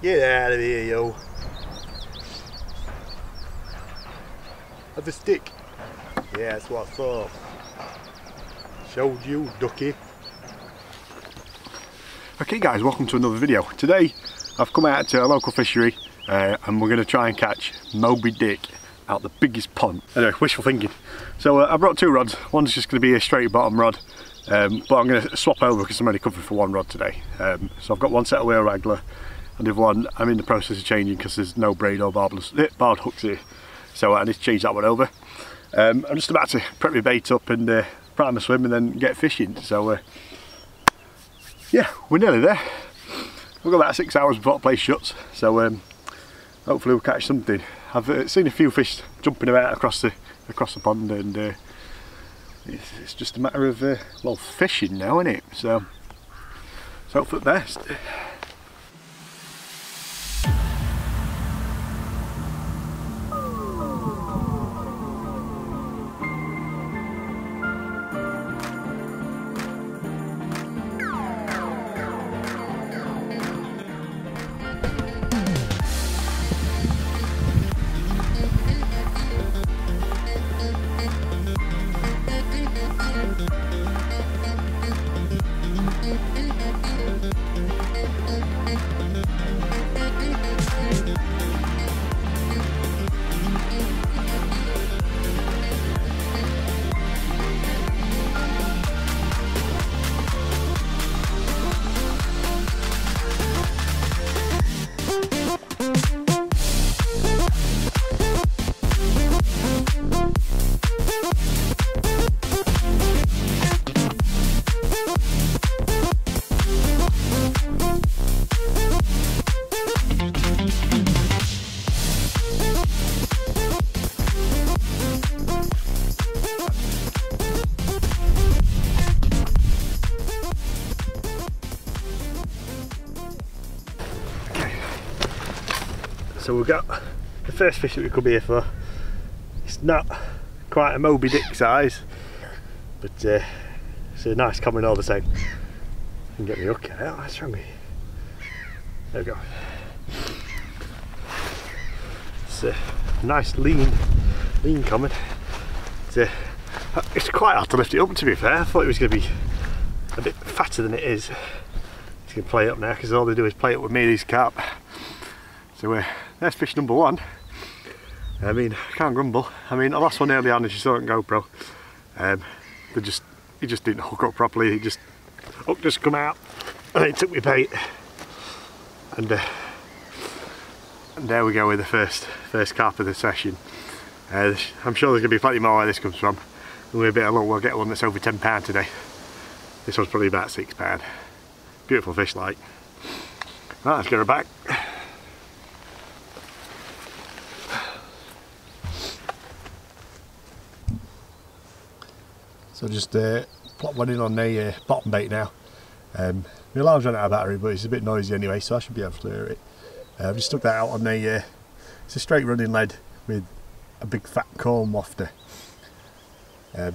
Get out of here, yo. Have the stick. Yeah, that's what I thought. Showed you, ducky. Okay guys, welcome to another video. Today I've come out to a local fishery and we're going to try and catch Moby Dick out the biggest pond. Anyway, wishful thinking. So I brought two rods. One's just going to be a straight bottom rod, but I'm going to swap over because I'm only covering for one rod today. So I've got one set of whale wrangler and the other one I'm in the process of changing because there's no braid or barbed hooks here. So I need to change that one over. I'm just about to prep my bait up and prime a swim and then get fishing. So yeah, we're nearly there. We've got about 6 hours before the place shuts, so hopefully we'll catch something. I've seen a few fish jumping about across the pond, and it's just a matter of well, fishing now, isn't it? So let's hope for the best. So we've got the first fish that we come here for. It's not quite a Moby Dick size, but it's a nice common all the same. I can get my hook out. That's wrong. There we go. It's a nice lean common. It's quite hard to lift it up, to be fair. I thought it was going to be a bit fatter than it is. It's going to play up now because all they do is play up with me, these carp. So there's fish number one. I mean, I can't grumble. I mean, I lost one early on as you saw on GoPro. He just didn't hook up properly. Hook just come out and it took me bait. And there we go with the first carp of the session. I'm sure there's going to be plenty more where this comes from. And with a bit of luck we'll get one that's over £10 today. This one's probably about £6. Beautiful fish like. Right, let's get her back. So just plop one in on the bottom bait now. My alarm's run out of battery, but it's a bit noisy anyway, so I should be able to clear it. I've just stuck that out on the, it's a straight running lead with a big fat comb wafter. I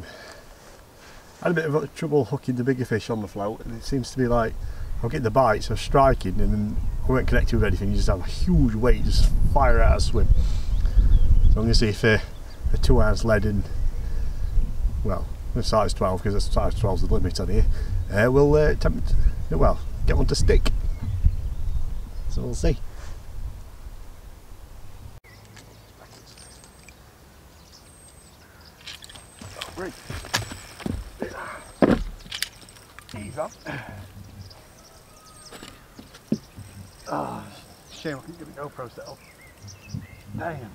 had a bit of trouble hooking the bigger fish on the float, and it seems to be like, I'll get the bite, so striking, and then I won't connect with anything, you just have a huge weight, just fire out a swim. So I'm going to see if a 2 ounce lead in, well, with size 12, because size 12 is the limit on here, we'll attempt, well, get one to stick. So we'll see. Oh, great. Ease up. Oh, shame I couldn't get the GoPro set up. Damn.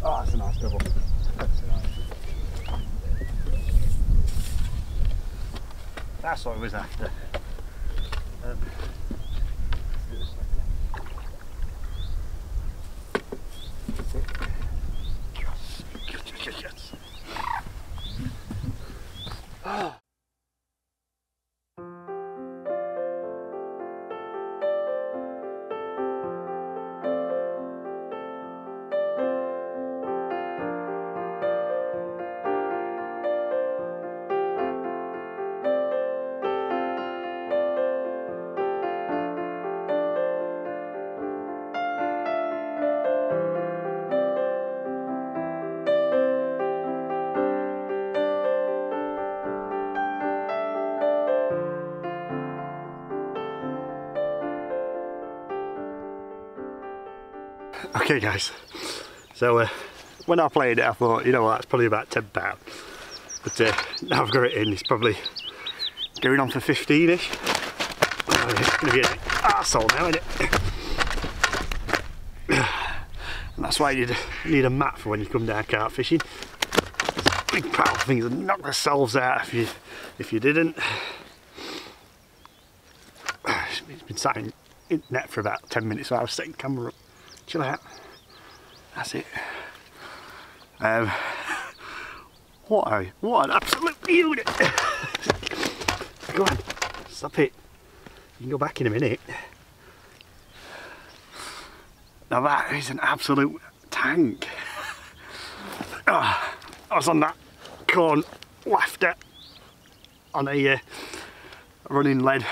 Oh, that's a nice double. That's what I was after. Yes. Oh. Okay guys, so when I played it I thought, you know what, that's probably about £10. But now I've got it in, it's probably going on for 15-ish. It's going to be an arsehole now, isn't it? And that's why you need a mat for when you come down carp fishing. Big powerful things that knock themselves out if you didn't. It's been sat in net for about 10 minutes, so I was setting the camera up. Chill out. That's it. What an absolute unit! Go on, stop it. You can go back in a minute. Now that is an absolute tank. I was on that corn wafter on a running lead.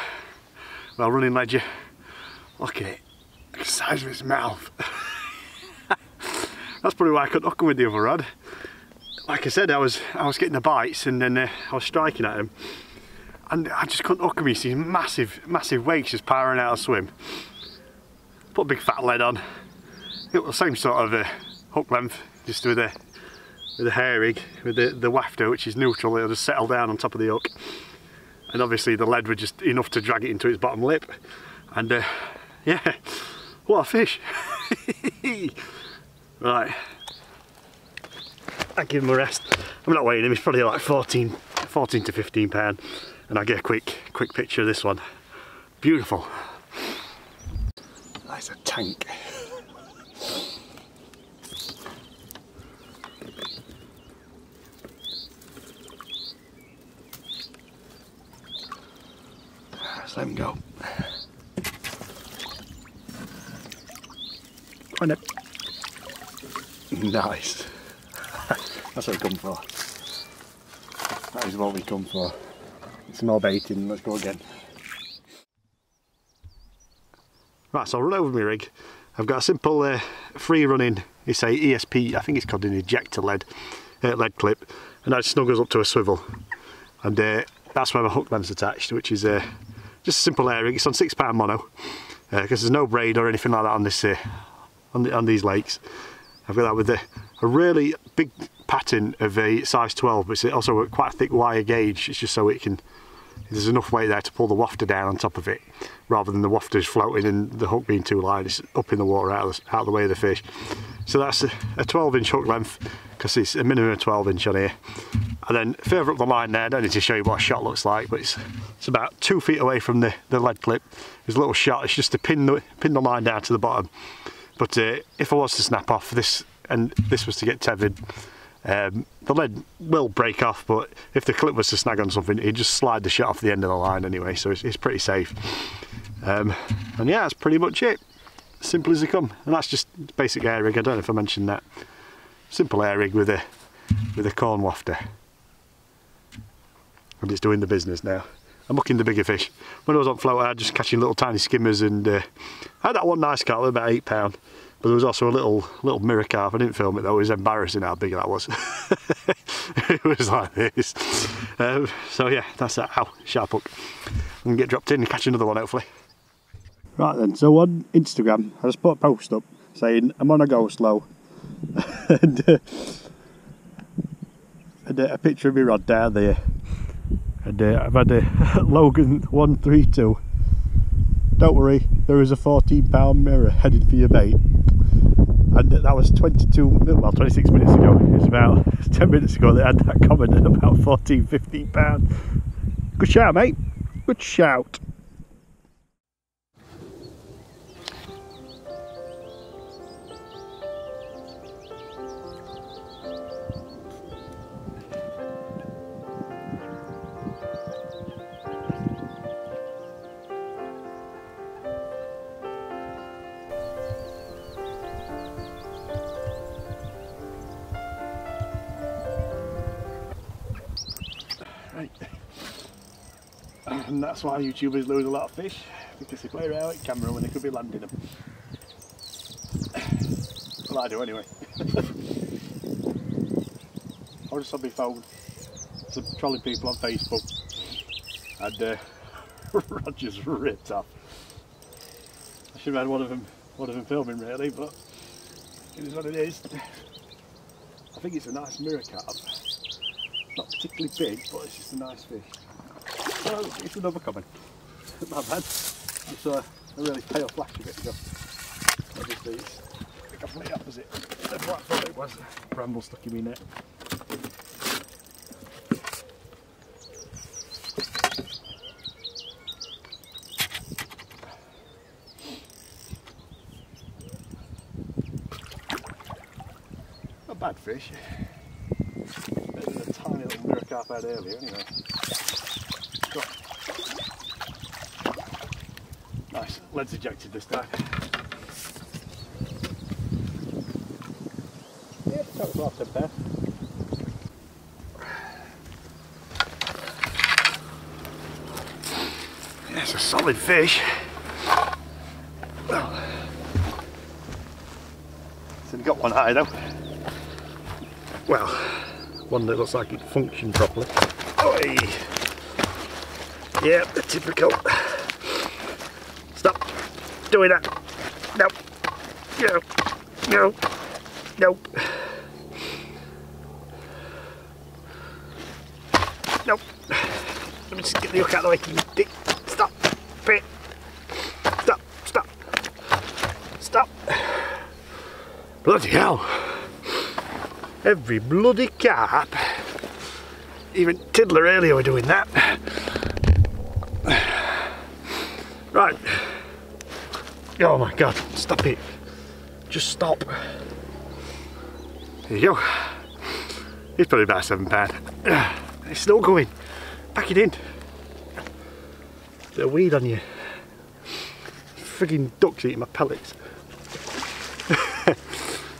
Well, running ledger. Look at it, the size of its mouth. That's probably why I couldn't hook him with the other rod. Like I said, I was getting the bites, and then I was striking at him, and I just couldn't hook him. You see massive wakes just powering out a swim. Put a big fat lead on. It was the same sort of hook length, just with a hair rig, with the wafter, which is neutral. It'll just settle down on top of the hook, and obviously the lead was just enough to drag it into its bottom lip. And yeah, what a fish! Right, I give him a rest. I'm not weighing him. He's probably like 14 to 15 pound, and I'll get a quick picture of this one. Beautiful. That's a tank. Let's let him go. Go on then. Nice. That's what we come for. That is what we come for. Some more baiting, let's go again. Right, so I'll run over my rig. I've got a simple free running, it's a ESP, I think it's called an ejector lead clip, and that snuggles up to a swivel. And that's where my hook length's attached, which is just a simple air rig. It's on £6 mono, because there's no braid or anything like that on this on these lakes. I've got that with a really big pattern of a size 12, but it's also quite a thick wire gauge. It's just so there's enough weight there to pull the wafter down on top of it, rather than the wafters floating and the hook being too light. It's up in the water out of the way of the fish. So that's a 12-inch hook length, because it's a minimum of 12-inch on here. And then further up the line there, I don't need to show you what a shot looks like, but it's about 2 feet away from the lead clip. There's a little shot. It's just to pin the line down to the bottom. But if I was to snap off this, and this was to get tethered, the lead will break off, but if the clip was to snag on something, it'd just slide the shot off the end of the line anyway, so it's pretty safe. And yeah, that's pretty much it. Simple as they come. And that's just basic air rig. I don't know if I mentioned that. Simple air rig with a corn wafter. And it's doing the business now. I'm hooking the bigger fish. When I was on float, I was just catching little tiny skimmers, and I had that one nice carp, about £8. But there was also a little mirror carp. I didn't film it though. It was embarrassing how big that was. It was like this. So yeah, that's that. Ow, sharp hook. I can get dropped in and catch another one hopefully. Right then, so on Instagram, I just put a post up saying I'm on a go slow, and a picture of my rod down there. And I've had a Logan 132. Don't worry, there is a £14 mirror headed for your bait. And that was 26 minutes ago. It was about 10 minutes ago they had that comment at about £14–15. Good shout, mate. Good shout. Right. And that's why YouTubers lose a lot of fish, because they play around with camera when they could be landing them. Well, I do anyway. I just on my phone, some trolling people on Facebook, and Roger's ripped off. I should have had one of them filming really, but It is what it is. I think it's a nice mirror carp. Not particularly big, but it's just a nice fish. Oh, it's another coming. Not bad. It's a really pale flash of it. Obviously, it's the complete opposite of what I thought it was. Bramble stuck in my net. Not a bad fish. Better than a tiny little mirror carp I had earlier, anyway. Nice, lead's ejected this time. Yeah, that was after bed. Yeah, it's a solid fish. Well, so we got one eye though. Well, one that looks like it functioned properly. Oi! Yeah, the typical. Stop doing that. No. No. No. Nope. Nope. Let me just get the hook out of the way, you dick. Stop. Pit. Stop. Stop. Stop. Bloody hell. Every bloody carp. Even Tiddler earlier were doing that. Right. Oh my god, stop it. Just stop. There you go. It's probably about £7. It's still going. Pack it in. Bit of weed on you. Frigging ducks eating my pellets.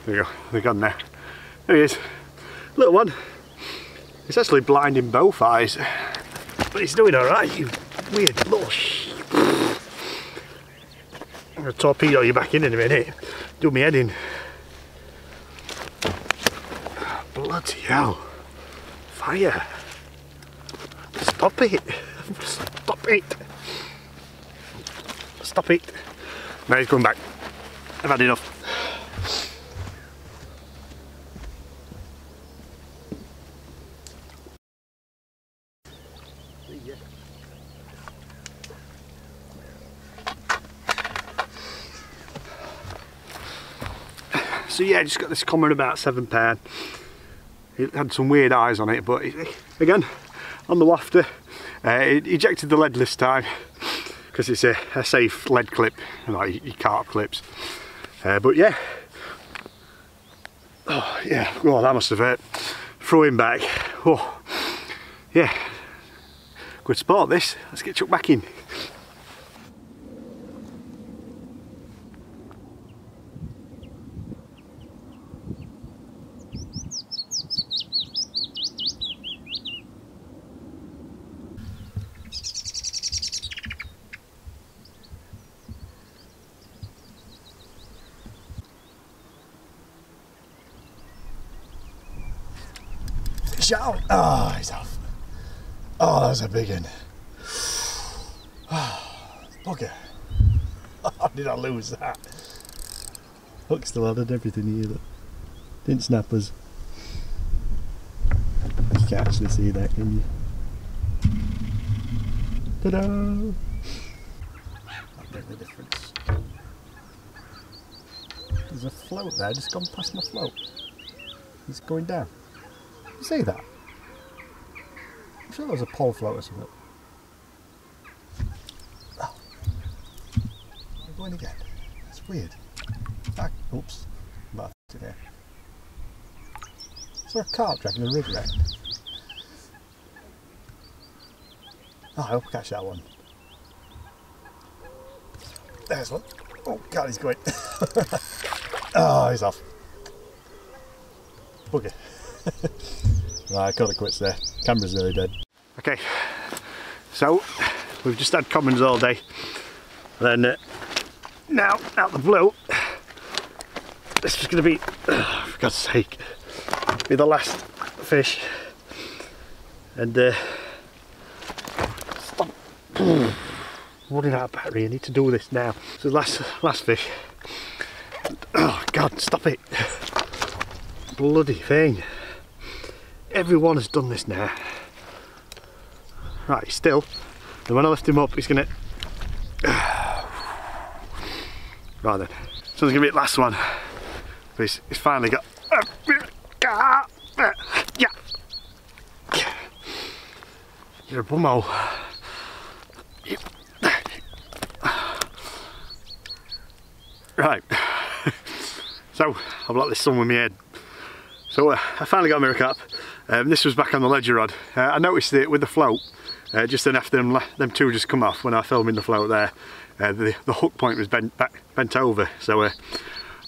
There you go, they're gone now. There he is. Little one. It's actually blinding both eyes. But he's doing alright, you weird little I'm going to torpedo you back in a minute. Do me head in. Bloody hell. Fire. Stop it. Stop it. Stop it. Now he's coming back. I've had enough. So yeah, just got this comment about £7. It had some weird eyes on it, but again, on the wafter, it ejected the lead this time because it's a safe lead clip, like your carp clips. But yeah, oh yeah, well that must have threw him back. Oh yeah, good sport this. Let's get chucked back in. Shout! Oh, he's off. Oh, that was a big one. Oh, bugger. How did I lose that? Hook still had everything here. Look. Didn't snap us. You can't actually see that, can you? Ta-da! That made the difference. There's a float there, just gone past my float. It's going down. You see that? I'm sure there was a pole float or something. Oh. I'm going again. It's weird. Back. Oops. I'm about to there. Is there a carp dragging a rig around? Oh, I hope I catch that one. There's one. Oh god, he's going. Oh, he's off. Bugger. Right, I call it quits there. Camera's nearly dead. Okay, so we've just had commons all day. Then now, out the blue, this is going to be, for God's sake, be the last fish. And stop running out of battery. I need to do this now. So last fish. And, oh God. God, stop it. Bloody thing. Everyone has done this now. Right, he's still. And when I lift him up, he's gonna... Right then. So it's gonna be the last one. But he's finally got... Yeah. You're a bummo. Right. So, I've let this sun with my head. So I finally got a mirror carp. This was back on the ledger rod. I noticed it with the float, just then after them two just come off when I was filming the float there. The hook point was bent over, so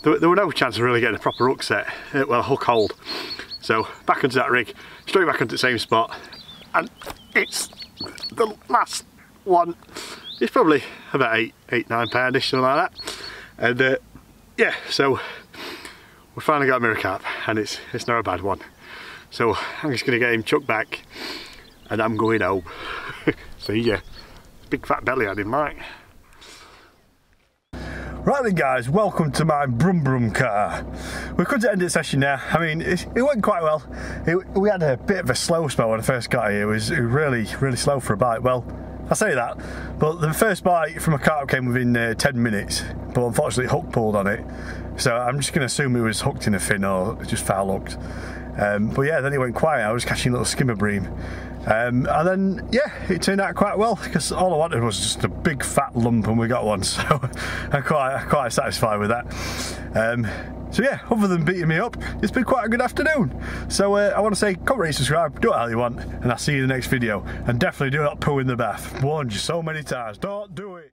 there were no chance of really getting a proper hook set, well, a hook hold. So back onto that rig, straight back onto the same spot, and it's the last one. It's probably about 8-9 poundish, something like that. And yeah, so we finally got a mirror carp, and it's not a bad one. So I'm just going to get him chucked back, and I'm going home. See ya. Big fat belly on him, Mike. Right then guys, welcome to my brum brum car. We've come to end the session now. I mean, it went quite well. We had a bit of a slow spell when I first got here. It was really slow for a bite. Well, I say that, but the first bite from a carp came within 10 minutes, but unfortunately hook pulled on it. So I'm just going to assume it was hooked in a fin or just foul hooked. But yeah, then it went quiet. I was catching little skimmer bream. And then, yeah, it turned out quite well because all I wanted was just a big fat lump and we got one. So I'm quite satisfied with that. So yeah, other than beating me up, it's been quite a good afternoon. So I want to say, comment, rate, subscribe, do what the hell you want, and I'll see you in the next video. And definitely do not poo in the bath. I've warned you so many times, don't do it.